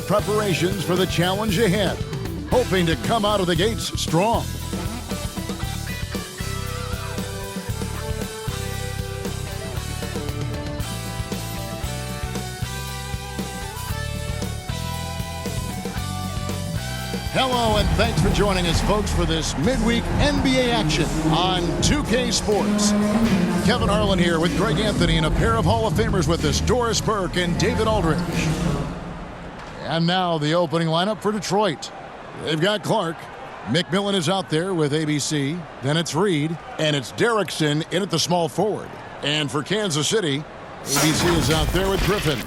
preparations for the challenge ahead, hoping to come out of the gates strong. Hello, and thanks for joining us, folks, for this midweek NBA action on 2K Sports. Kevin Harlan here with Greg Anthony and a pair of Hall of Famers with us, Doris Burke and David Aldridge. And now the opening lineup for Detroit. They've got Clark. McMillan is out there with ABC. Then it's Reed, and it's Derrickson in at the small forward. And for Kansas City, ABC is out there with Griffin.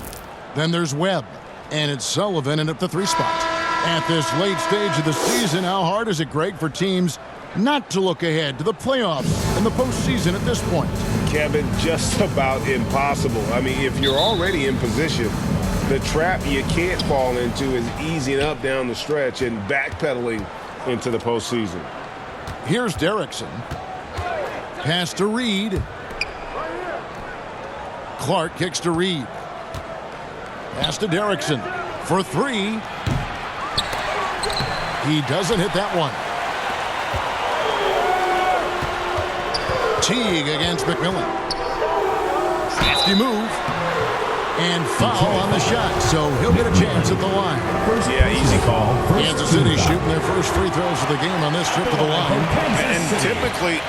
Then there's Webb, and it's Sullivan in at the 3 spot. At this late stage of the season, how hard is it, Greg, for teams not to look ahead to the playoffs and the postseason at this point? Kevin, just about impossible. I mean, if you're already in position, the trap you can't fall into is easing up down the stretch and backpedaling into the postseason. Here's Derrickson. Pass to Reed. Clark kicks to Reed. Pass to Derrickson for 3. He doesn't hit that one. Teague against McMillan. Crafty move. And foul on the shot, so he'll get a chance at the line. Yeah, easy call. Kansas City shooting their first free throws of the game on this trip to the line. And typically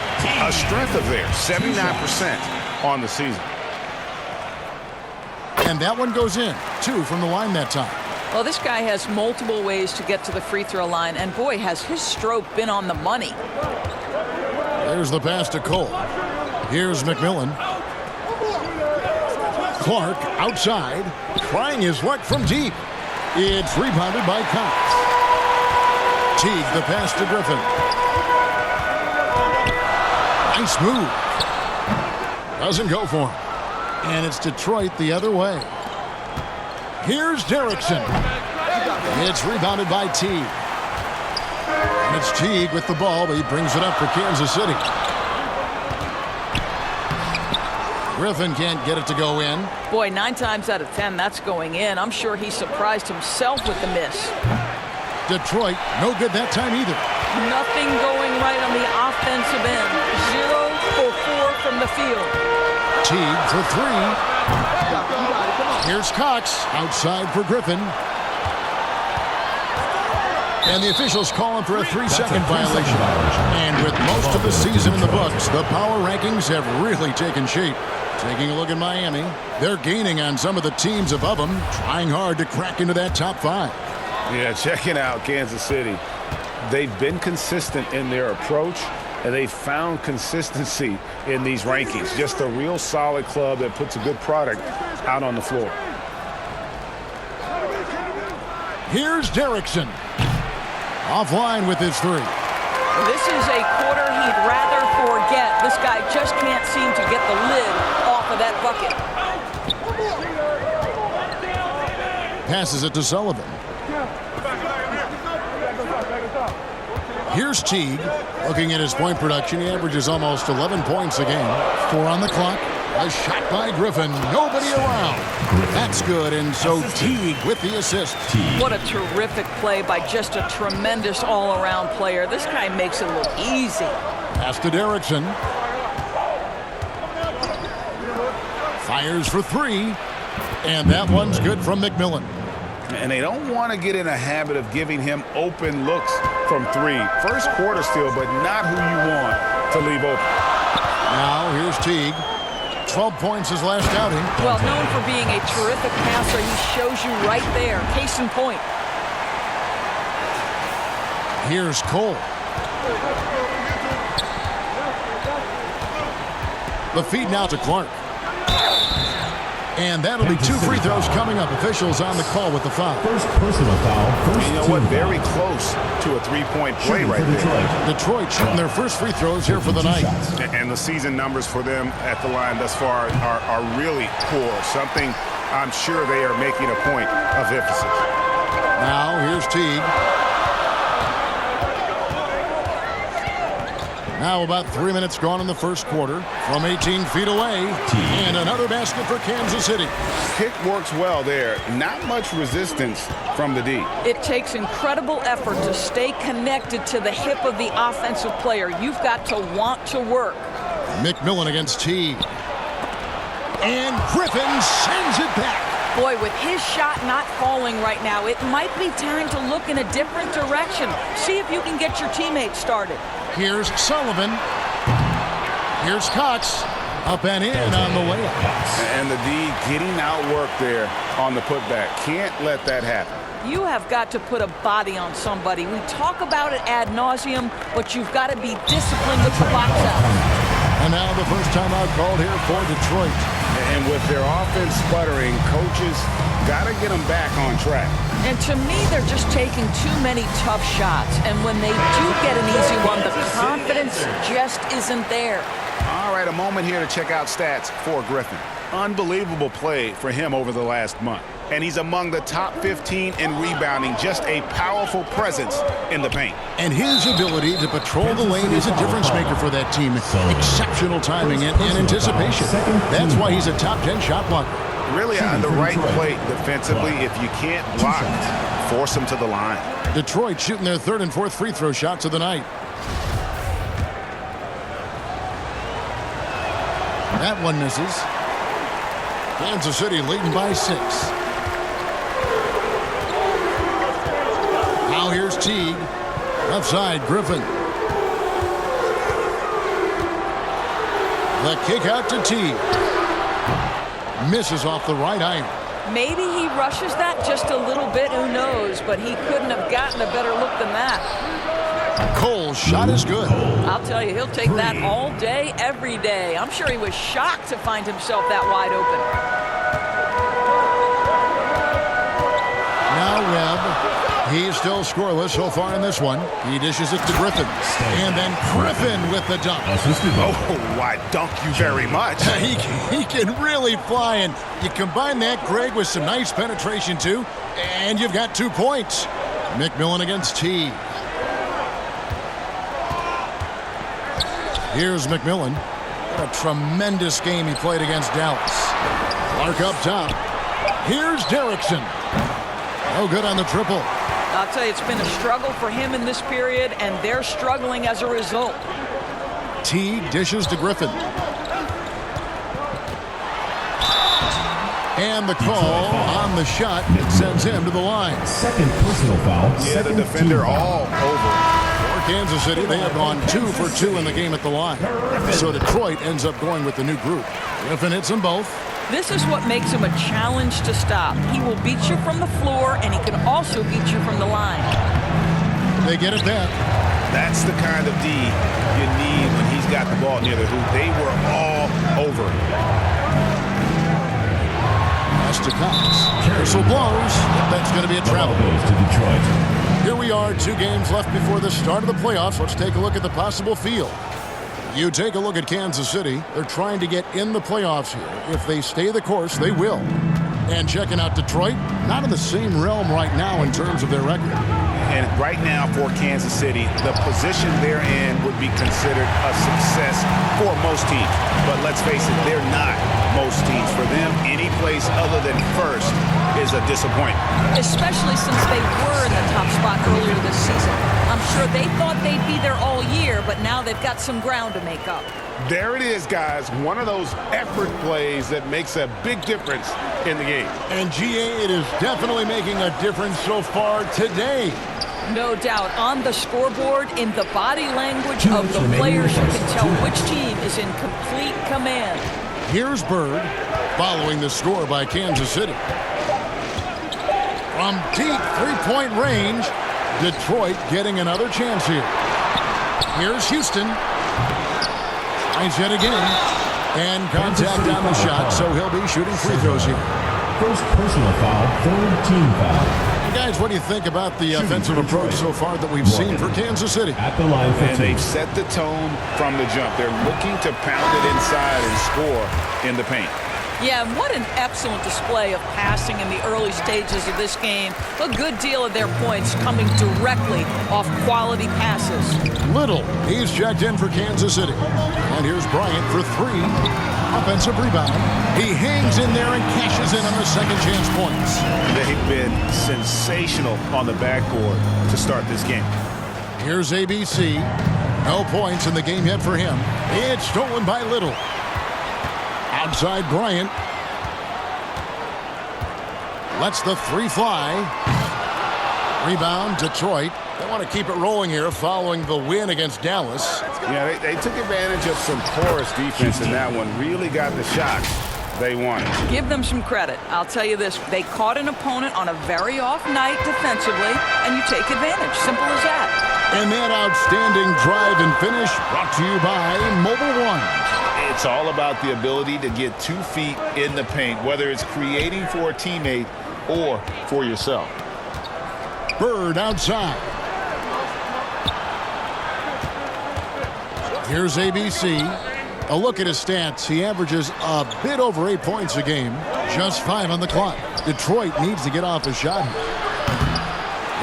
a strength of theirs, 79% on the season. And that one goes in. 2 from the line that time. Well, this guy has multiple ways to get to the free throw line, and boy, has his stroke been on the money. There's the pass to Cole. Here's McMillan. Clark outside, trying his luck from deep. It's rebounded by Cox. Teague the pass to Griffin. Nice move. Doesn't go for him. And it's Detroit the other way. Here's Derrickson. It's rebounded by Teague. And it's Teague with the ball, but he brings it up for Kansas City. Griffin can't get it to go in. Boy, 9 times out of 10, that's going in. I'm sure he surprised himself with the miss. Detroit, no good that time either. Nothing going right on the offensive end. 0 for 4 from the field. Teague for 3. Here's Cox outside for Griffin. And the officials calling for a 3-second violation. And with most of the season in the books, the power rankings have really taken shape. Taking a look at Miami, they're gaining on some of the teams above them, trying hard to crack into that top 5. Yeah, checking out Kansas City. They've been consistent in their approach, and they've found consistency in these rankings. Just a real solid club that puts a good product out on the floor. Here's Derrickson. Offline with his 3. This is a quarter he'd rather forget. This guy just can't seem to get the lid off of that bucket. Passes it to Sullivan. Here's Teague. Looking at his point production, he averages almost 11 points a game. 4 on the clock. A shot by Griffin. Nobody around. That's good, and so Teague with the assist. What a terrific play by just a tremendous all-around player. This guy makes it look easy. Pass to Derrickson. Fires for 3. And that one's good from McMillan. And they don't want to get in a habit of giving him open looks from 3. First quarter still, but not who you want to leave open. Now here's Teague. 12 points his last outing. Well, known for being a terrific passer, he shows you right there. Case in point. Here's Cole. The feed now to Clark. And that'll be 2 free throws coming up. Officials on the call with the foul. First personal foul. You know what? Very close to a 3-point play right there. Detroit shooting their first free throws here for the night. And the season numbers for them at the line thus far are really poor. Something I'm sure they are making a point of emphasis. Now here's Teague. Now about 3 minutes gone in the first quarter from 18 feet away. And another basket for Kansas City. Kick works well there. Not much resistance from the D. It takes incredible effort to stay connected to the hip of the offensive player. You've got to want to work. McMillan against Teague. And Griffin sends it back. Boy, with his shot not falling right now, it might be time to look in a different direction. See if you can get your teammates started. Here's Sullivan. Here's Cox. Up and in on the layup. And the D getting outworked there on the putback. Can't let that happen. You have got to put a body on somebody. We talk about it ad nauseum, but you've got to be disciplined with the box out. And now the first timeout called here for Detroit. And with their offense sputtering, coaches got to get them back on track. And to me, they're just taking too many tough shots. And when they do get an easy one, the confidence just isn't there. All right, a moment here to check out stats for Griffin. Unbelievable play for him over the last month. And he's among the top 15 in rebounding, just a powerful presence in the paint. And his ability to patrol the lane is a difference maker for that team. Exceptional timing and anticipation. That's why he's a top 10 shot blocker. Really on the right plate defensively. If you can't block, force him to the line. Detroit shooting their third and fourth free throw shots of the night. That one misses. Kansas City leading by 6. Now here's Teague. Left side, Griffin. The kick out to Teague. Misses off the right iron. Maybe he rushes that just a little bit, who knows, but he couldn't have gotten a better look than that. Cole's shot is good. I'll tell you, he'll take that all day, every day. I'm sure he was shocked to find himself that wide open. Now Webb. He's still scoreless so far in this one. He dishes it to Griffin. And then Griffin with the dunk. Oh, why dunk you very much. He can really fly, and you combine that, Greg, with some nice penetration too, and you've got 2 points. McMillan against Teague. Here's McMillan. What a tremendous game he played against Dallas. Clark up top. Here's Derrickson. No good on the triple. I'll tell you, it's been a struggle for him in this period, and they're struggling as a result. Teague dishes to Griffin. And the call on the shot sends him to the line. Second personal foul. Yeah, the defender all over. For Kansas City, they have gone 2 for 2 in the game at the line. So Detroit ends up going with the new group. Griffin hits them both. This is what makes him a challenge to stop. He will beat you from the floor, and he can also beat you from the line. They get it back. That's the kind of D you need when he's got the ball near the hoop. They were all over. Pass to Cox. Whistle blows. That's going to be a travel. Goes to Detroit. Here we are, 2 games left before the start of the playoffs. Let's take a look at the possible field. You take a look at Kansas City. They're trying to get in the playoffs here. If they stay the course, they will. And checking out Detroit, not in the same realm right now in terms of their record. And right now for Kansas City, the position they're in would be considered a success for most teams. But let's face it, they're not most teams. For them, any place other than first is a disappointment. Especially since they were in the top spot earlier this season. I'm sure they thought they'd be there all year, but now they've got some ground to make up. There it is, guys. One of those effort plays that makes a big difference in the game. And GA, it is definitely making a difference so far today. No doubt. On the scoreboard, in the body language of the players, you can tell which team is in complete command. Here's Bird following the score by Kansas City. From deep three-point range, Detroit getting another chance here. Here's Houston. Tries yet again. And contact on the shot, so he'll be shooting free throws here. First personal foul, third team foul. Guys, what do you think about the offensive approach so far that we've seen for Kansas City? At the line for And two. they've set the tone from the jump. They're looking to pound it inside and score in the paint. Yeah, and what an excellent display of passing in the early stages of this game. A good deal of their points coming directly off quality passes. Little, he's checked in for Kansas City. And here's Bryant for 3. Offensive rebound. He hangs in there and cashes in on the second chance points. They've been sensational on the backboard to start this game. Here's ABC. No points in the game yet for him. It's stolen by Little. Outside Bryant. Lets the 3 fly. Rebound, Detroit. They want to keep it rolling here following the win against Dallas. Yeah, they took advantage of some porous defense in that one. Really got the shots they wanted. Give them some credit. I'll tell you this. They caught an opponent on a very off night defensively, and you take advantage. Simple as that. And that outstanding drive and finish brought to you by Mobile One. It's all about the ability to get 2 feet in the paint, whether it's creating for a teammate or for yourself. Bird outside. Here's ABC. A look at his stats. He averages a bit over 8 points a game. Just 5 on the clock. Detroit needs to get off a shot here.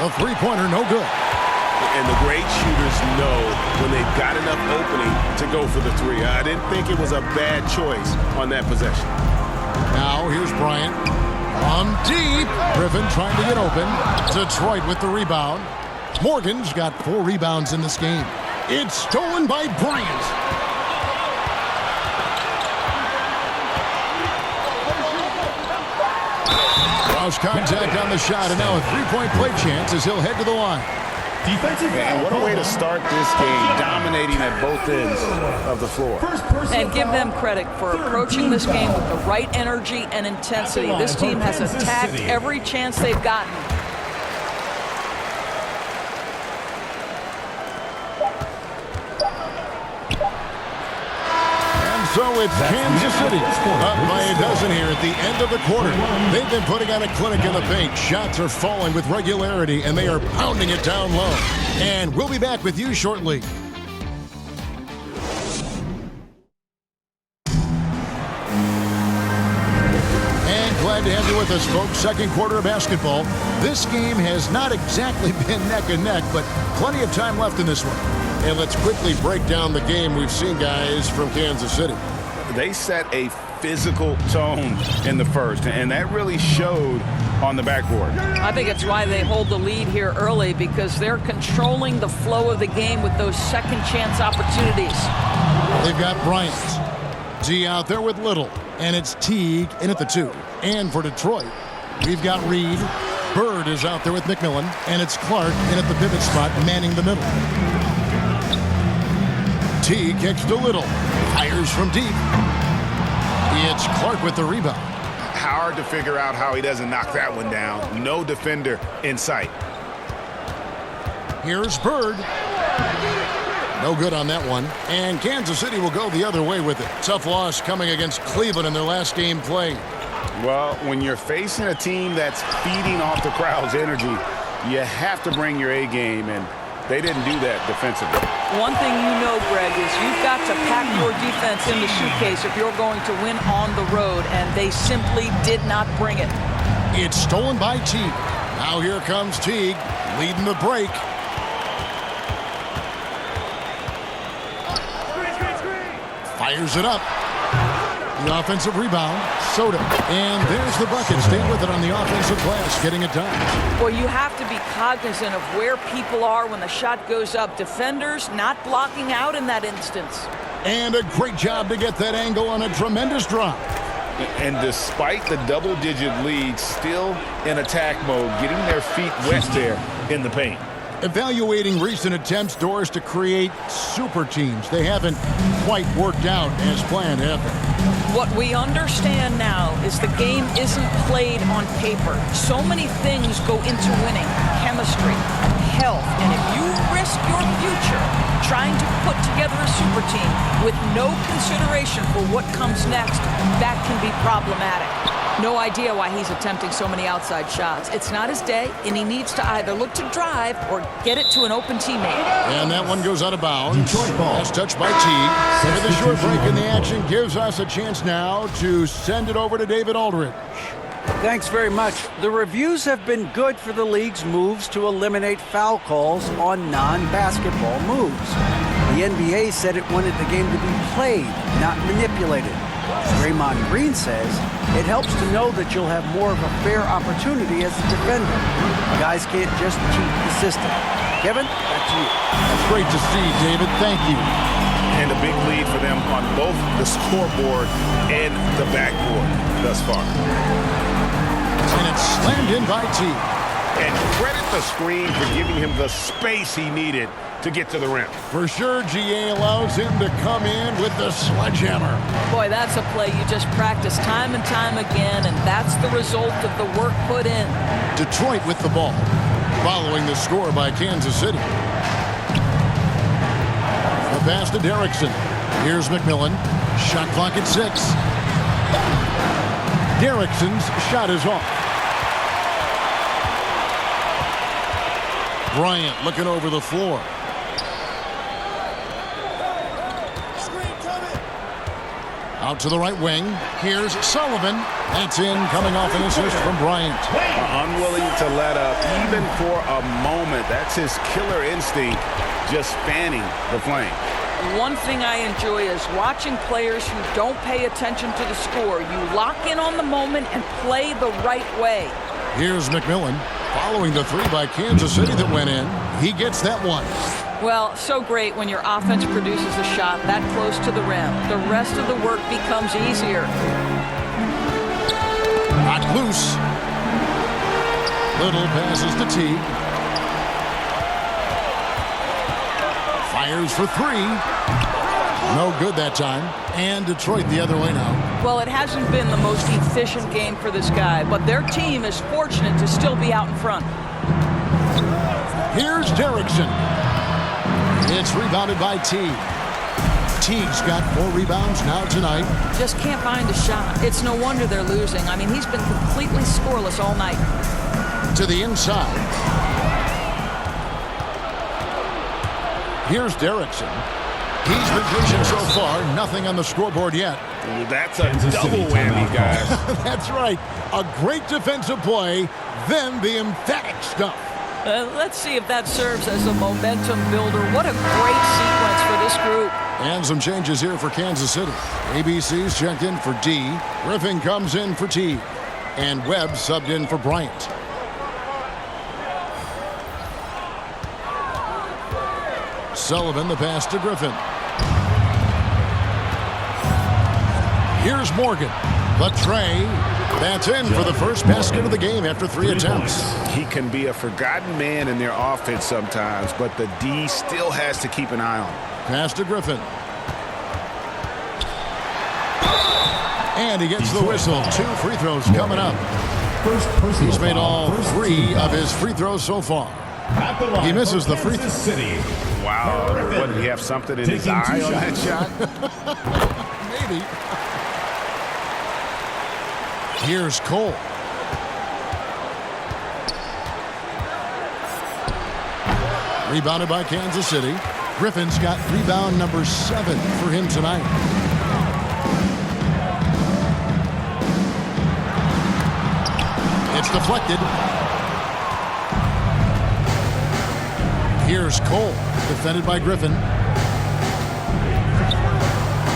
The three-pointer, no good. And the great shooters know when they've got enough opening to go for the 3. I didn't think it was a bad choice on that possession. Now here's Bryant. From deep. Griffin trying to get open. Detroit with the rebound. Morgan's got 4 rebounds in this game. It's stolen by Bryant. Cross contact on the shot, and now a 3-point play chance as he'll head to the line. Defensive And what a way to start this game, dominating at both ends of the floor. And give them credit for approaching this game with the right energy and intensity. This team has attacked every chance they've gotten. So it's Kansas City up by a dozen here at the end of the quarter. They've been putting on a clinic in the paint. Shots are falling with regularity, and they are pounding it down low. And we'll be back with you shortly. And glad to have you with us, folks. Second quarter of basketball. This game has not exactly been neck and neck, but plenty of time left in this one. And let's quickly break down the game. We've seen guys from Kansas City. They set a physical tone in the first, and that really showed on the backboard. I think it's why they hold the lead here early, because they're controlling the flow of the game with those second chance opportunities. They've got Bryant. G out there with Little, and it's Teague in at the 2. And for Detroit, we've got Reed. Bird is out there with McMillan, and it's Clark in at the pivot spot, manning the middle. Teague kicks to Little. Fires from deep. It's Clark with the rebound. Hard to figure out how he doesn't knock that one down. No defender in sight. Here's Bird. No good on that one. And Kansas City will go the other way with it. Tough loss coming against Cleveland in their last game played. Well, when you're facing a team that's feeding off the crowd's energy, you have to bring your A game, and they didn't do that defensively. One thing you know, Greg, is you've got to pack your defense in the suitcase if you're going to win on the road, and they simply did not bring it. It's stolen by Teague. Now here comes Teague, leading the break. Fires it up. The offensive rebound, Soda. And there's the bucket. Stay with it on the offensive glass, getting it done. Well, you have to be cognizant of where people are when the shot goes up. Defenders not blocking out in that instance. And a great job to get that angle on a tremendous drop. And despite the double-digit lead, still in attack mode, getting their feet wet there in the paint. Evaluating recent attempts, Doris, to create super teams. They haven't quite worked out as planned, have they? What we understand now is the game isn't played on paper. So many things go into winning. Chemistry, health. And if you risk your future trying to put together a super team with no consideration for what comes next, that can be problematic. No idea why he's attempting so many outside shots. It's not his day, and he needs to either look to drive or get it to an open teammate. And that one goes out of bounds. That's touched by Teague. With a short break in the action gives us a chance now to send it over to David Aldridge. Thanks very much. The reviews have been good for the league's moves to eliminate foul calls on non-basketball moves. The NBA said it wanted the game to be played, not manipulated. Draymond Green says it helps to know that you'll have more of a fair opportunity as a defender. Guys can't just cheat the system. Kevin, back to you. That's great to see, David. Thank you. And a big lead for them on both the scoreboard and the backboard thus far. And it's slammed in by T. And credit the screen for giving him the space he needed to get to the rim. For sure, GA allows him to come in with the sledgehammer. Boy, that's a play you just practice time and time again, and that's the result of the work put in. Detroit with the ball, following the score by Kansas City. The pass to Derrickson. Here's McMillan. Shot clock at 6. Derrickson's shot is off. Bryant looking over the floor. Out to the right wing. Here's Sullivan. That's in, coming off an assist from Bryant. Unwilling to let up, even for a moment. That's his killer instinct, just fanning the flame. One thing I enjoy is watching players who don't pay attention to the score. You lock in on the moment and play the right way. Here's McMillan, following the 3 by Kansas City that went in. He gets that one. Well, so great when your offense produces a shot that close to the rim. The rest of the work becomes easier. Not loose. Little passes to Teague. Fires for 3. No good that time. And Detroit the other way now. Well, it hasn't been the most efficient game for this guy, but their team is fortunate to still be out in front. Here's Derrickson. It's rebounded by Teague. Teague's got 4 rebounds now tonight. Just can't find a shot. It's no wonder they're losing. I mean, he's been completely scoreless all night. To the inside. Here's Derrickson. He's been pushing so far. Nothing on the scoreboard yet. That's a double whammy, guys. That's right. A great defensive play, then the emphatic stuff. Let's see if that serves as a momentum builder. What a great sequence for this group. And some changes here for Kansas City. ABC's checked in for D. Griffin comes in for T. And Webb subbed in for Bryant. Sullivan, the pass to Griffin. Here's Morgan. The tray. That's in for the first basket of the game after 3 attempts. He can be a forgotten man in their offense sometimes, but the D still has to keep an eye on him. Pass to Griffin. And he gets the whistle. 2 free throws coming up. He's made all 3 of his free throws so far. He misses the free throw. Wow. What, did he have something in his eye on that shot? Maybe. Here's Cole. Rebounded by Kansas City. Griffin's got rebound number 7 for him tonight. It's deflected. Here's Cole, defended by Griffin.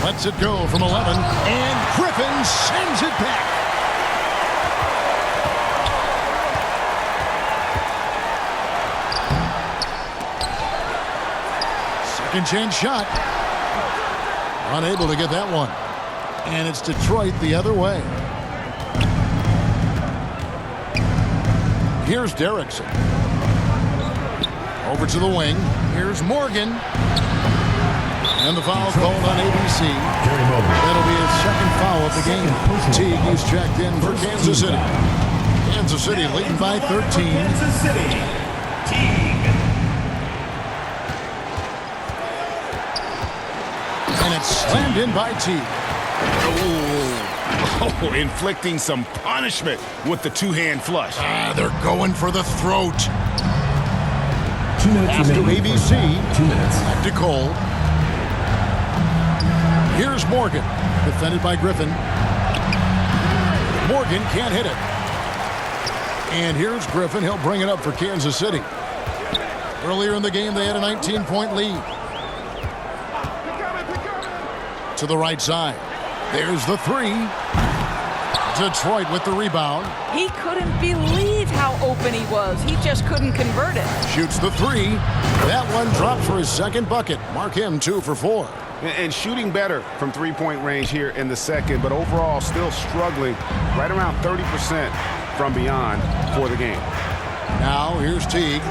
Lets it go from 11, and Griffin sends it back. Second chance shot. Unable to get that one. And it's Detroit the other way. Here's Derrickson. Over to the wing. Here's Morgan. And the foul called on ABC. That'll be his second foul of the game. Teague is checked in for Kansas City. Kansas City leading by 13. Kansas City, Teague. It's slammed in by T. Oh, inflicting some punishment with the two-hand flush. They're going for the throat. 2 minutes Pass to remaining. ABC. 2 minutes. Back to Cole. Here's Morgan. Defended by Griffin. Morgan can't hit it. And here's Griffin. He'll bring it up for Kansas City. Earlier in the game, they had a 19-point lead. To the right side. There's the three. Detroit with the rebound. He couldn't believe how open he was. He just couldn't convert it. Shoots the three. That one dropped for his second bucket. Mark him 2 for 4. And shooting better from three-point range here in the second, but overall still struggling right around 30% from beyond for the game. Now here's Teague.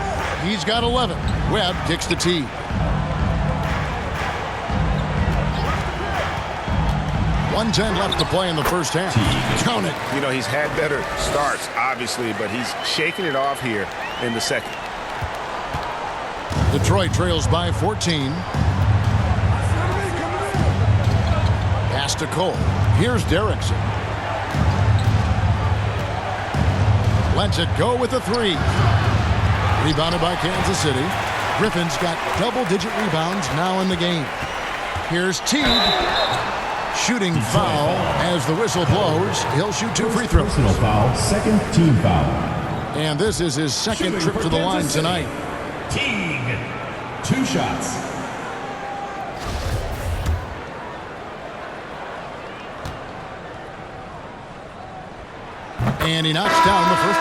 He's got 11. Webb kicks to Teague. .110 left to play in the first half. Count it. You know, he's had better starts, obviously, but he's shaking it off here in the second. Detroit trails by 14. Pass to Cole. Here's Derrickson. Lets it go with the three. Rebounded by Kansas City. Griffin's got double-digit rebounds now in the game. Here's Teague. Shooting foul as the whistle blows. He'll shoot 2 free throws. Personal foul, second team foul. And this is his second trip to the line tonight. Teague, 2 shots. And he knocks down the first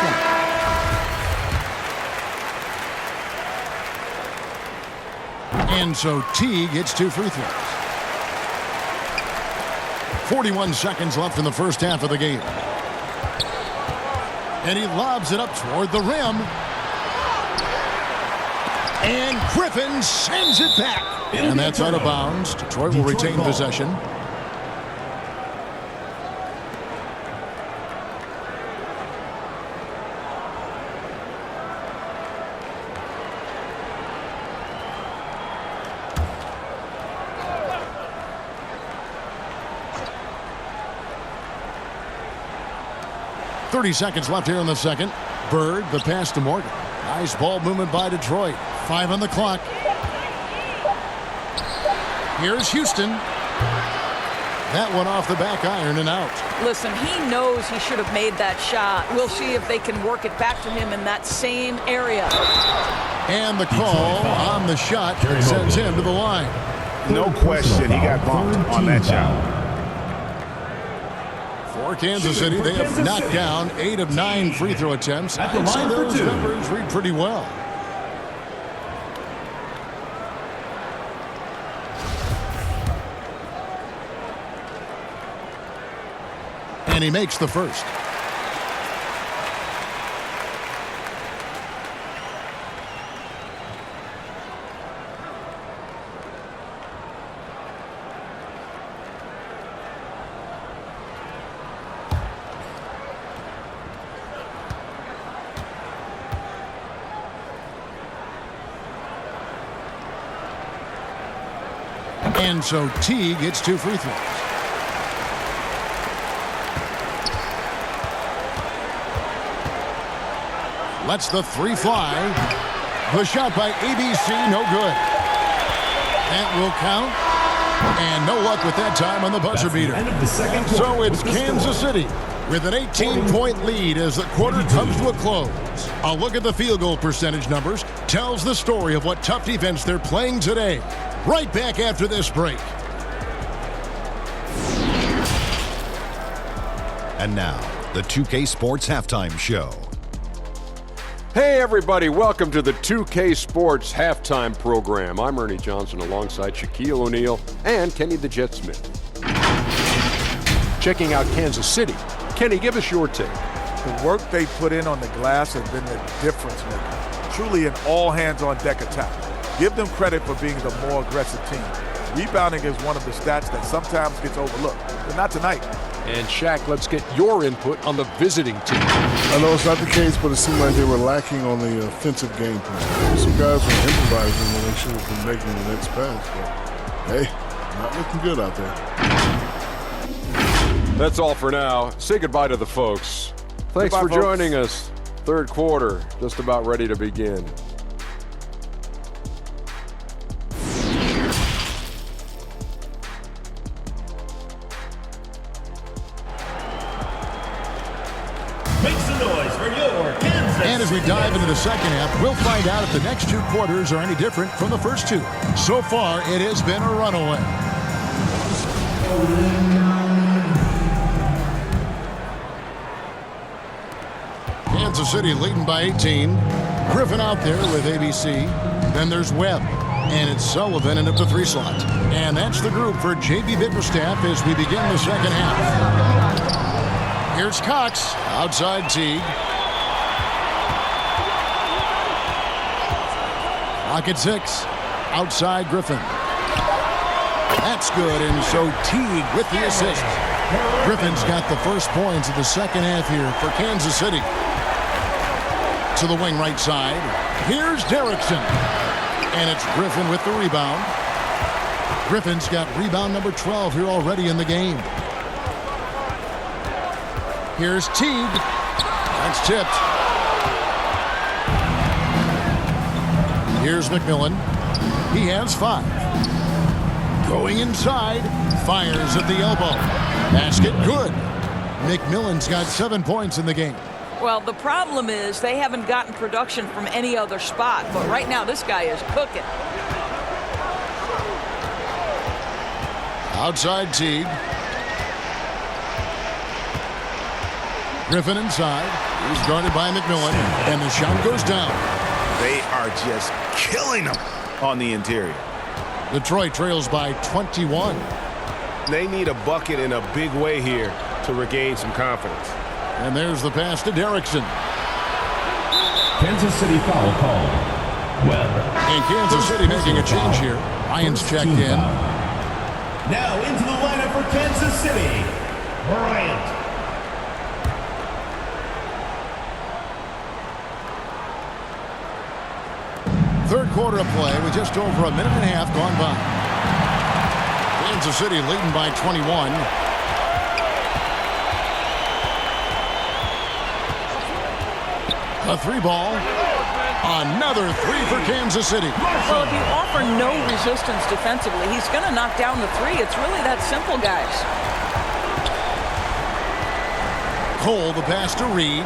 one. And so Teague hits 2 free throws. 41 seconds left in the first half of the game. And he lobs it up toward the rim. And Griffin sends it back. And that's out of bounds. Detroit will retain possession. .30 seconds left here in the second. Bird, the pass to Morgan. Nice ball movement by Detroit. 5 on the clock. Here's Houston. That one off the back iron and out. Listen, he knows he should have made that shot. We'll see if they can work it back to him in that same area. And the call on the shot sends him to the line. No question he got bumped on that shot. For Kansas City, they have knocked down 8 of 9 free throw attempts. I'd say those numbers read pretty well. And he makes the first. And so Teague gets 2 free throws. Lets the three fly. The shot by ABC, no good. That will count. And no luck with that time on the buzzer beater. So it's Kansas City with an 18-point lead as the quarter comes to a close. A look at the field goal percentage numbers tells the story of what tough defense they're playing today. Right back after this break. And now, the 2K Sports Halftime Show. Hey everybody, welcome to the 2K Sports Halftime Program. I'm Ernie Johnson alongside Shaquille O'Neal and Kenny the Jet Smith. Checking out Kansas City. Kenny, give us your take. The work they put in on the glass has been the difference maker. Truly an all-hands-on-deck attack. Give them credit for being the more aggressive team. Rebounding is one of the stats that sometimes gets overlooked, but not tonight. And Shaq, let's get your input on the visiting team. I know it's not the case, but it seemed like they were lacking on the offensive game plan. Some guys were improvising when they should have been making the next pass. But, hey, Not looking good out there. That's all for now. Say goodbye to the folks. Thanks Goodbye, for folks. joining us. Third quarter, just about ready to begin. Make some noise for your Kansas And as we dive into the second half, we'll find out if the next two quarters are any different from the first two. So far, it has been a runaway. Kansas City leading by 18. Griffin out there with ABC. Then there's Webb. And it's Sullivan in at the 3 slot. And that's the group for J.B. Bickerstaff as we begin the second half. Here's Cox. Outside Teague. Clock at 6. Outside Griffin. That's good, and so Teague with the assist. Griffin's got the first points of the second half here for Kansas City. To the wing right side. Here's Derrickson. And it's Griffin with the rebound. Griffin's got rebound number 12 here already in the game. Here's Teague. That's tipped. Here's McMillan. He has 5. Going inside. Fires at the elbow. Basket good. McMillan's got 7 points in the game. Well, the problem is they haven't gotten production from any other spot. But right now, this guy is cooking. Outside Teague. Griffin inside. He's guarded by McMillan. And the shot goes down. They are just killing them on the interior. Detroit trails by 21. They need a bucket in a big way here to regain some confidence. And there's the pass to Derrickson. Kansas City foul call. Webb. And Kansas City making a change here. Ryan's checked in. Now into the lineup for Kansas City, Bryant. Third quarter of play with just over a minute and a half gone by. Kansas City leading by 21. A 3-ball. Another 3 for Kansas City. Well, if you offer no resistance defensively, he's going to knock down the 3. It's really that simple, guys. Cole, the pass to Reed.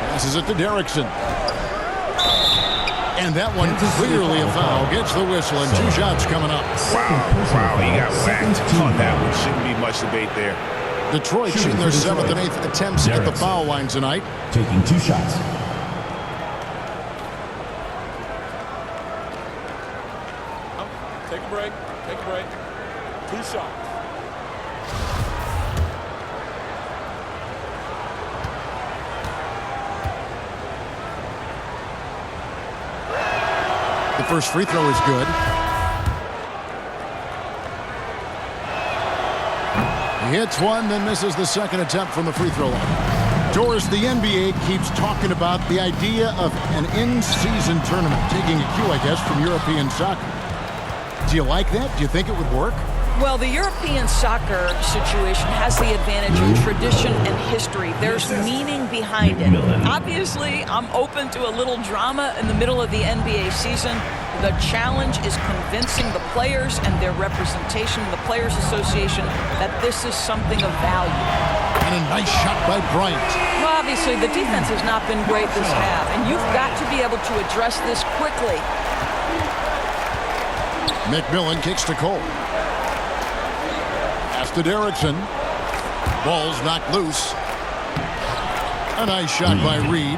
Passes it to Derrickson. And that one clearly a foul. Gets the whistle and 2 shots coming up. Wow, he got whacked on that one. Shouldn't be much debate there. Detroit shooting their 7th and 8th attempts at the foul line tonight. Taking 2 shots. Take a break. Take a break. 2 shots. The first free throw is good. He hits one, then misses the second attempt from the free throw line. Doris, the NBA keeps talking about the idea of an in-season tournament, taking a cue, I guess, from European soccer. Do you like that? Do you think it would work? Well, the European soccer situation has the advantage of tradition and history. There's meaning behind it. Obviously, I'm open to a little drama in the middle of the NBA season. The challenge is convincing the players and their representation in the Players Association that this is something of value. And a nice shot by Bryant. Well, obviously, the defense has not been great this half, and you've got to be able to address this quickly. McMillan kicks to Cole. Pass to Derrickson. Ball's knocked loose. A nice shot by Reed.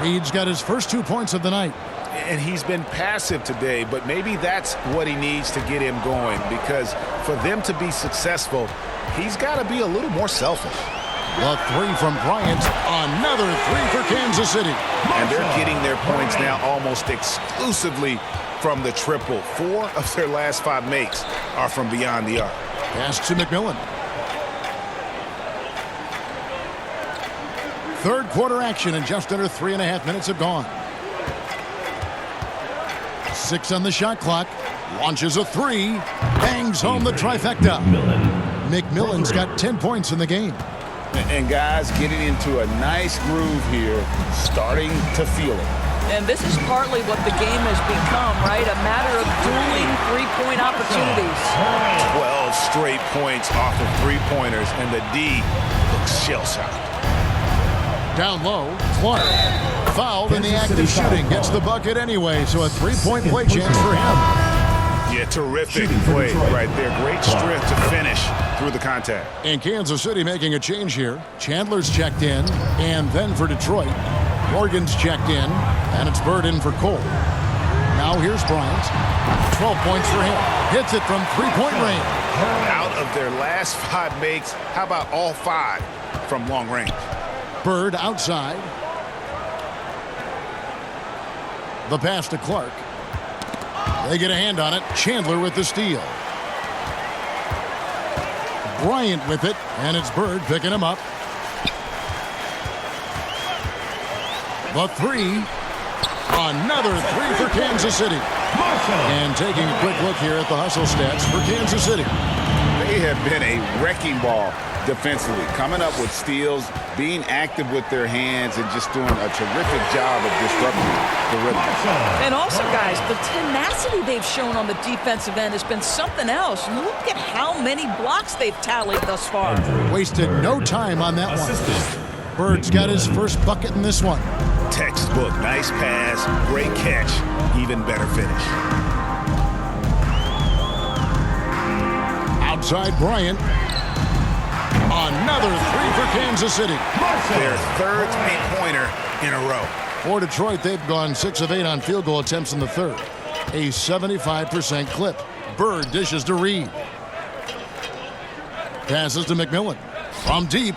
Reed's got his first 2 points of the night. And he's been passive today, but maybe that's what he needs to get him going, because for them to be successful, he's got to be a little more selfish. The 3 from Bryant. Another 3 for Kansas City. And they're getting their points now almost exclusively from the triple. 4 of their last 5 makes are from beyond the arc. Pass to McMillan. Third quarter action, and just under 3.5 minutes have gone. 6 on the shot clock. Launches a 3. Bangs home the trifecta. McMillan's got 10 points in the game. And guys getting into a nice groove here, starting to feel it. And this is partly what the game has become, right? A matter of dueling three-point opportunities. 12 straight points off of three-pointers, and the D looks shell-shocked. Down low, Clark. Fouled in the act of shooting. Gets the bucket anyway, so a three-point play chance for him. Yeah, terrific play right there. Great strength to finish through the contact. And Kansas City making a change here. Chandler's checked in, and then for Detroit. Morgan's checked in, and it's Bird in for Cole. Now here's Bryant. 12 points for him. Hits it from three-point range. Out of their last 5 makes, how about all 5 from long range? Bird outside. The pass to Clark. They get a hand on it. Chandler with the steal. Bryant with it, and it's Bird picking him up. The 3. Another 3 for Kansas City. And taking a quick look here at the hustle stats for Kansas City. They have been a wrecking ball defensively, coming up with steals, being active with their hands, and just doing a terrific job of disrupting the rhythm. And also, guys, the tenacity they've shown on the defensive end has been something else. Look at how many blocks they've tallied thus far. Wasted no time on that one. Bird's got his first bucket in this one. Textbook, nice pass, great catch, even better finish. Outside Bryant. Another 3 for Kansas City. Their 3rd three-pointer in a row. For Detroit, they've gone 6 of 8 on field goal attempts in the 3rd. A 75% clip. Bird dishes to Reed. Passes to McMillan. From deep.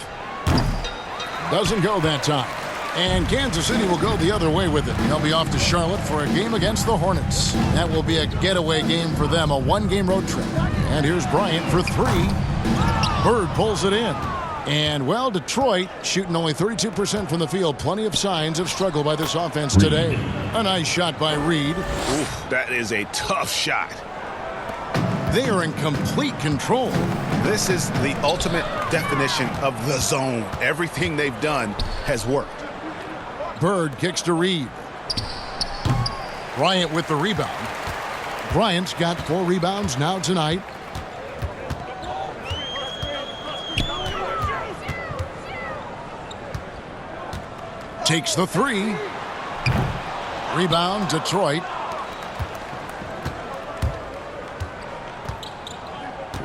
Doesn't go that time. And Kansas City will go the other way with it. They'll be off to Charlotte for a game against the Hornets. That will be a getaway game for them, a 1-game road trip. And here's Bryant for 3. Bird pulls it in. And, well, Detroit shooting only 32% from the field. Plenty of signs of struggle by this offense today. A nice shot by Reed. Oof, that is a tough shot. They are in complete control. This is the ultimate definition of the zone. Everything they've done has worked. Bird kicks to Reed. Bryant with the rebound. Bryant's got 4 rebounds now tonight. Takes the 3. Rebound, Detroit.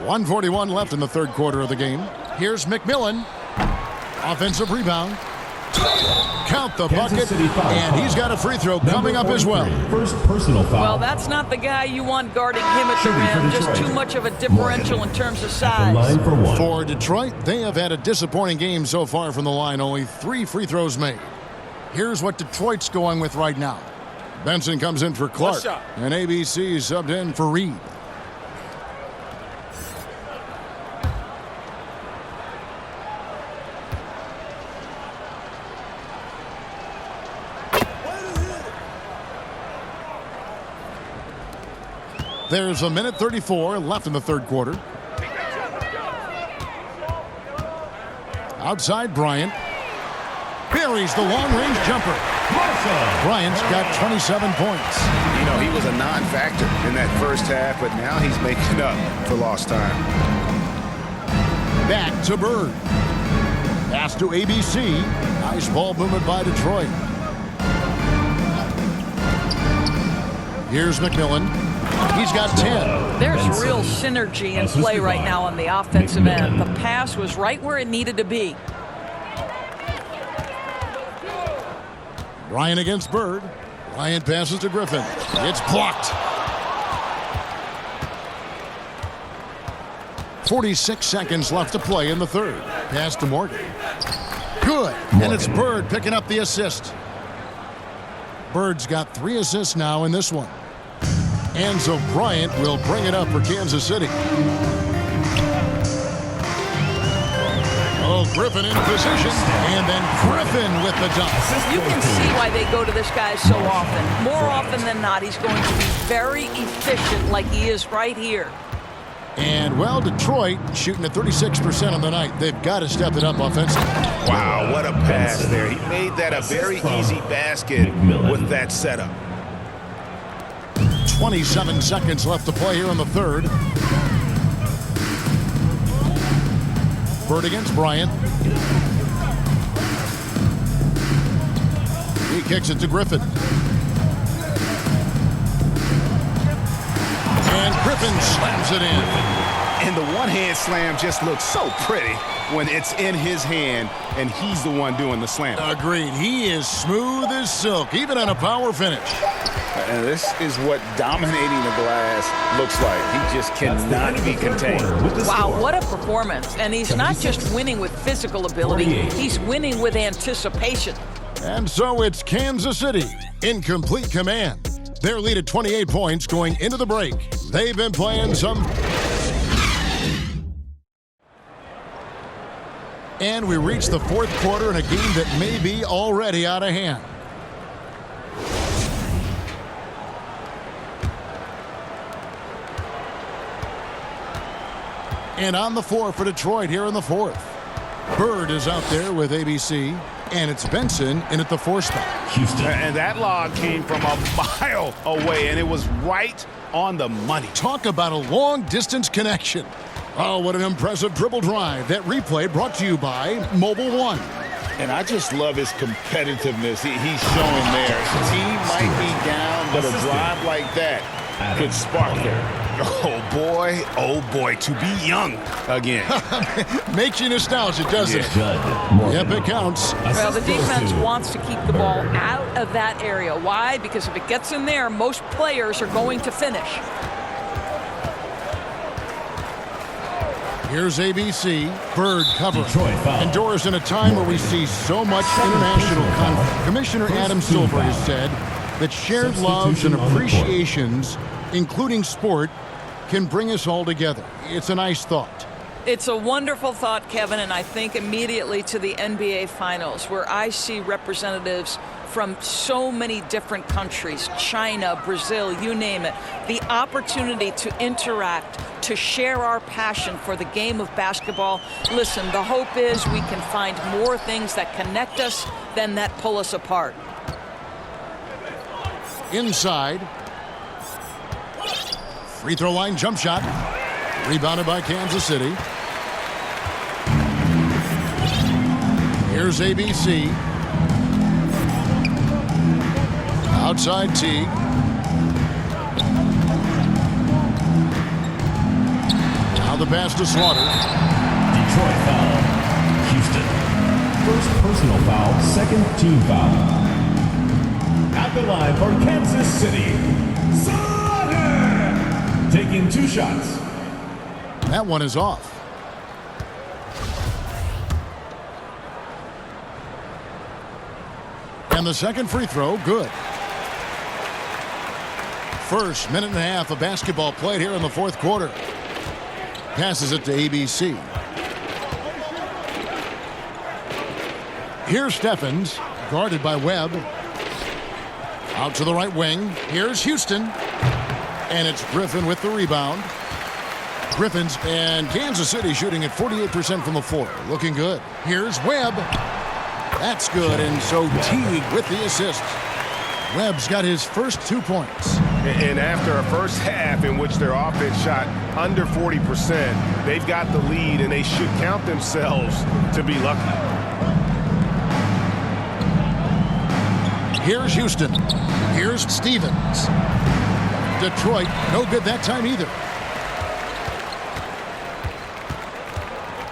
1:41 left in the 3rd quarter of the game. Here's McMillan. Offensive rebound. Count the bucket, and he's got a free throw coming up as well. First personal foul. Well, that's not the guy you want guarding him at the rim. Just too much of a differential in terms of size. For Detroit, they have had a disappointing game so far from the line. Only 3 free throws made. Here's what Detroit's going with right now. Benson comes in for Clark, and ABC subbed in for Reed. There's a minute 34 left in the 3rd quarter. Outside Bryant. Buries the long-range jumper. Bryant's got 27 points. You know, he was a non-factor in that first half, but now he's making up for lost time. Back to Bird. Pass to ABC. Nice ball movement by Detroit. Here's McMillan. He's got 10. There's real synergy in play right now on the offensive end. The pass was right where it needed to be. Bryant against Bird. Bryant passes to Griffin. It's blocked. 46 seconds left to play in the 3rd. Pass to Morgan. Good. And it's Bird picking up the assist. Bird's got 3 assists now in this one. And so Bryant will bring it up for Kansas City. Oh, Griffin in position, and then Griffin with the dunk. You can see why they go to this guy so often. More often than not, he's going to be very efficient like he is right here. And, well, Detroit shooting at 36% on the night. They've got to step it up offensively. Wow, what a pass there. He made that a very easy basket with that setup. 27 seconds left to play here in the third. Bird against Bryant. He kicks it to Griffin. And Griffin slams it in. And the one-hand slam just looks so pretty when it's in his hand and he's the one doing the slam. Agreed. He is smooth as silk, even on a power finish. And this is what dominating the glass looks like. He just cannot be contained. Wow, what a performance. And he's not just winning with physical ability, he's winning with anticipation. And so it's Kansas City in complete command. Their lead at 28 points going into the break. They've been playing some... And we reach the fourth quarter in a game that may be already out of hand. And on the floor for Detroit here in the fourth. Bird is out there with ABC. And it's Benson in at the 4 spot. Houston. And that log came from a mile away, and it was right on the money. Talk about a long-distance connection. Oh, what an impressive dribble drive. That replay brought to you by Mobile One. And I just love his competitiveness he's showing there. His team might be down, but a drive like that could spark there. Oh boy, to be young again. Makes you nostalgic, doesn't it? Yep, it counts. Well, the defense wants to keep the ball out of that area. Why? Because if it gets in there, most players are going to finish. Here's ABC. Bird covering. And Doris, in a time where we see so much international conflict, Commissioner Adam Silver has said that shared loves and appreciations, including sport, can bring us all together. It's a nice thought. It's a wonderful thought, Kevin, and I think immediately to the NBA Finals, where I see representatives from so many different countries, China, Brazil, you name it, the opportunity to interact, to share our passion for the game of basketball. Listen, the hope is we can find more things that connect us than that pull us apart. Inside. Free throw line jump shot. Rebounded by Kansas City. Here's ABC. Outside Teague. Now the pass to Slaughter. Detroit foul. Houston. First personal foul, second team foul. At the line for Kansas City, Slaughter! Taking 2 shots. That one is off. And the second free throw, good. First minute and a half of basketball played here in the fourth quarter. Passes it to ABC. Here's Steffens, guarded by Webb. Out to the right wing. Here's Houston. And it's Griffin with the rebound. Griffin's and Kansas City shooting at 48% from the floor. Looking good. Here's Webb. That's good. And so Teague with the assist. Webb's got his first 2 points. And after a first half in which their offense shot under 40%, they've got the lead, and they should count themselves to be lucky. Here's Houston. Here's Stevens. Detroit, no good that time either.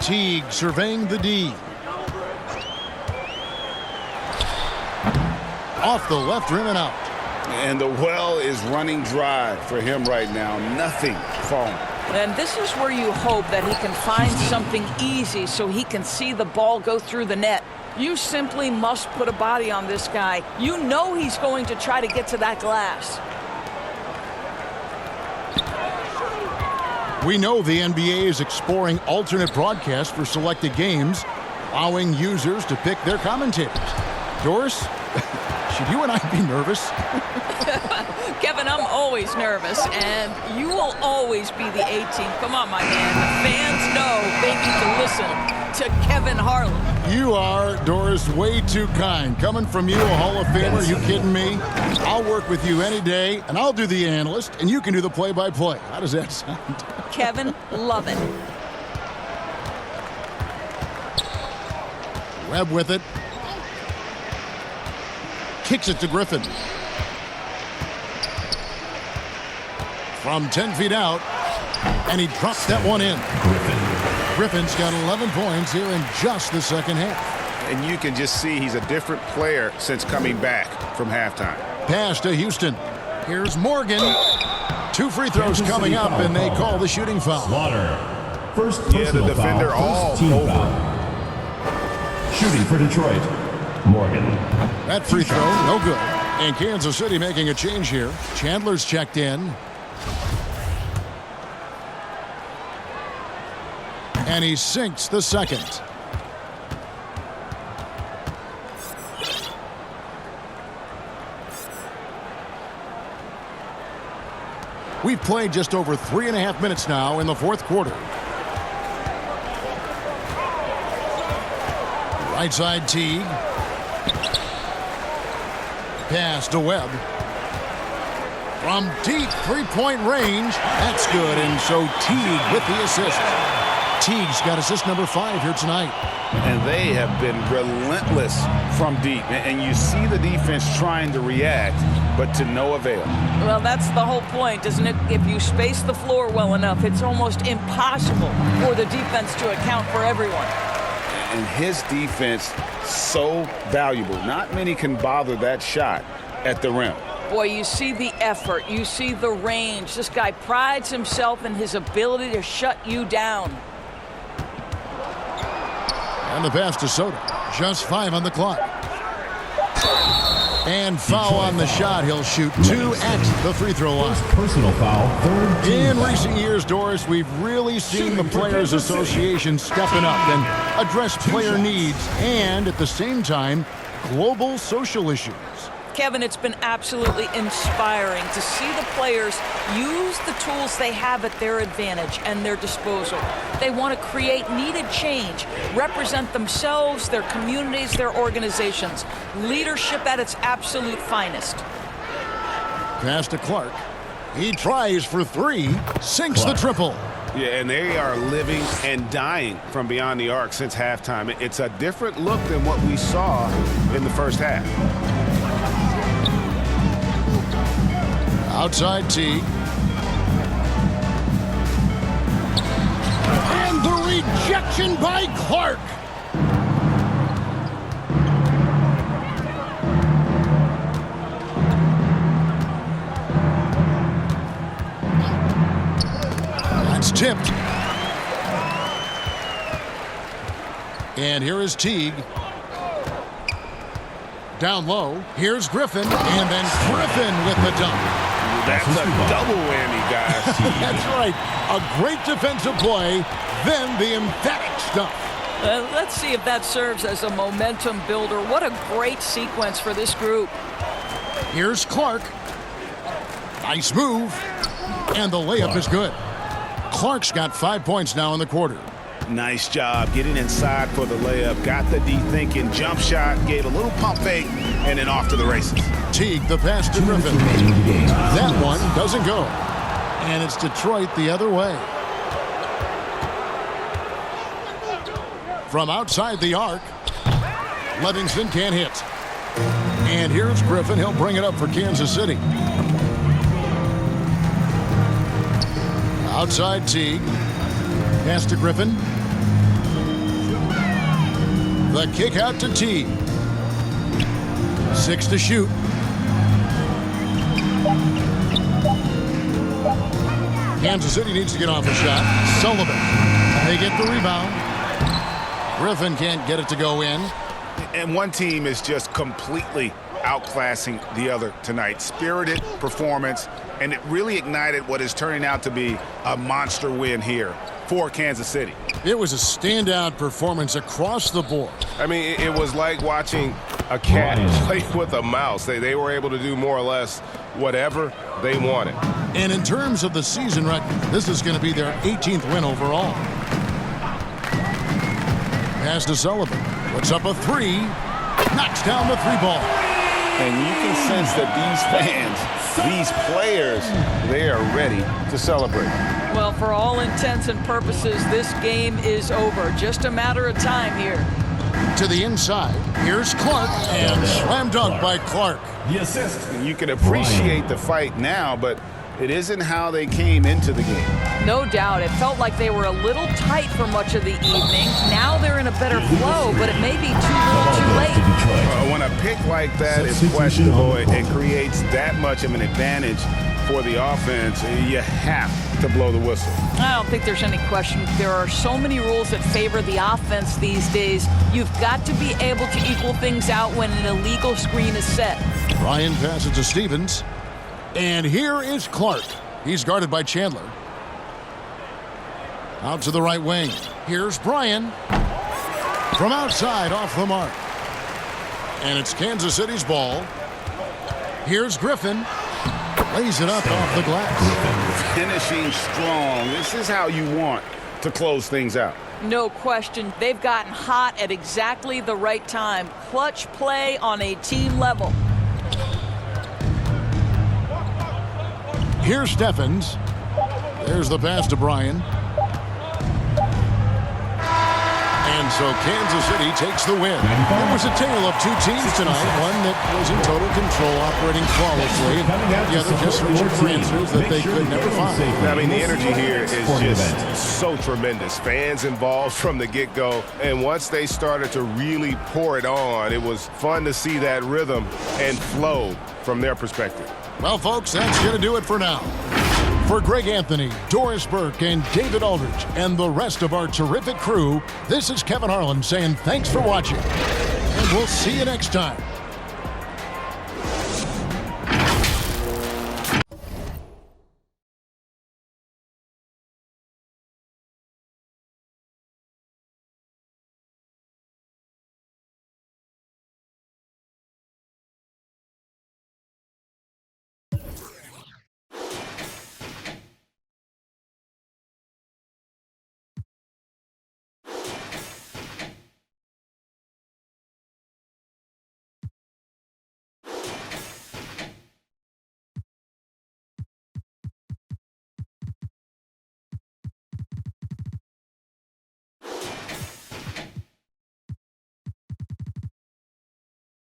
Teague surveying the D. Off the left rim and out. And the well is running dry for him right now. Nothing falling. And this is where you hope that he can find something easy so he can see the ball go through the net. You simply must put a body on this guy. You know he's going to try to get to that glass. We know the NBA is exploring alternate broadcasts for selected games. allowing users to pick their commentators. Doris, should you and I be nervous? Kevin, I'm always nervous, and you will always be the A team. Come on, my man. The fans know they need to listen to Kevin Harlan. You are, Doris, way too kind. Coming from you, a Hall of Famer, you kidding me? I'll work with you any day, and I'll do the analyst, and you can do the play-by-play. How does that sound? Kevin, love it. Webb with it. Kicks it to Griffin. From 10 feet out, and he drops that one in. Griffin's got 11 points here in just the second half. And you can just see he's a different player since coming back from halftime. Pass to Houston. Here's Morgan. 2 free throws coming up, and they call the shooting foul. Slaughter. First Yeah, the defender all over. Foul. Shooting for Detroit, Morgan. That free throw, no good. And Kansas City making a change here. Chandler's checked in. And he sinks the second. We've played just over 3.5 minutes now in the fourth quarter. Right side Teague. Pass to Webb. From deep three-point range. That's good, and so Teague with the assist. Teague's got assist number 5 here tonight. And they have been relentless from deep. And you see the defense trying to react, but to no avail. Well, that's the whole point, isn't it? If you space the floor well enough, it's almost impossible for the defense to account for everyone. And his defense, so valuable. Not many can bother that shot at the rim. Boy, you see the effort. You see the range. This guy prides himself in his ability to shut you down. And the pass to Soto. Just 5 on the clock. And foul on the shot. He'll shoot 2 at the free throw line. Personal foul, third team In foul. recent years, Doris, we've really seen the Players Association stepping up and address player needs and, at the same time, global social issues. Kevin, it's been absolutely inspiring to see the players use the tools they have at their advantage and their disposal. They want to create needed change, represent themselves, their communities, their organizations. Leadership at its absolute finest. Pass to Clark. He tries for 3, sinks the triple. Yeah, and they are living and dying from beyond the arc since halftime. It's a different look than what we saw in the first half. Outside Teague. And the rejection by Clark. That's tipped. And here is Teague. Down low. Here's Griffin. And then Griffin with the dunk. That's a double whammy, guys. That's right. A great defensive play, then the emphatic stuff. Let's see if that serves as a momentum builder. What a great sequence for this group. Here's Clark. Nice move. And the layup is good. Clark's got 5 points now in the quarter. Nice job getting inside for the layup. Got the D thinking, jump shot, gave a little pump fake, and then off to the races. Teague, the pass to Griffin. That one doesn't go. And it's Detroit the other way. From outside the arc, Livingston can't hit. And here's Griffin. He'll bring it up for Kansas City. Outside Teague. Pass to Griffin. The kick out to Teague. 6 to shoot. Kansas City needs to get off a shot. Sullivan. They get the rebound. Griffin can't get it to go in. And one team is just completely outclassing the other tonight. Spirited performance, and it really ignited what is turning out to be a monster win here for Kansas City. It was a standout performance across the board. I mean, it was like watching a cat play with a mouse. They were able to do more or less whatever they wanted. And in terms of the season record, this is going to be their 18th win overall. Pass to Sullivan. Puts up a three. Knocks down the three ball. And you can sense that these fans, these players, they are ready to celebrate. Well, for all intents and purposes, this game is over. Just a matter of time here. To the inside. Here's Clark, and slam dunk by Clark. The assist. You can appreciate the fight now, but it isn't how they came into the game. No doubt. It felt like they were a little tight for much of the evening. Now they're in a better flow, but it may be too little too late. When a pick like that is questionable, it creates that much of an advantage for the offense. You have to blow the whistle. I don't think there's any question. There are so many rules that favor the offense these days. You've got to be able to equal things out when an illegal screen is set. Ryan passes to Stevens. And here is Clark. He's guarded by Chandler. Out to the right wing. Here's Bryan. From outside, off the mark. And it's Kansas City's ball. Here's Griffin. Lays it up off the glass. Finishing strong. This is how you want to close things out. No question. They've gotten hot at exactly the right time. Clutch play on a team level. Here's Steffens. There's the pass to Bryan. And so Kansas City takes the win. It was a tale of two teams tonight. One that was in total control, operating flawlessly. The other just searching for answers that they could never find. I mean, the energy here is just so tremendous. Fans involved from the get-go. And once they started to really pour it on, it was fun to see that rhythm and flow from their perspective. Well, folks, that's going to do it for now. For Greg Anthony, Doris Burke, and David Aldridge, and the rest of our terrific crew, this is Kevin Harlan saying thanks for watching. And we'll see you next time.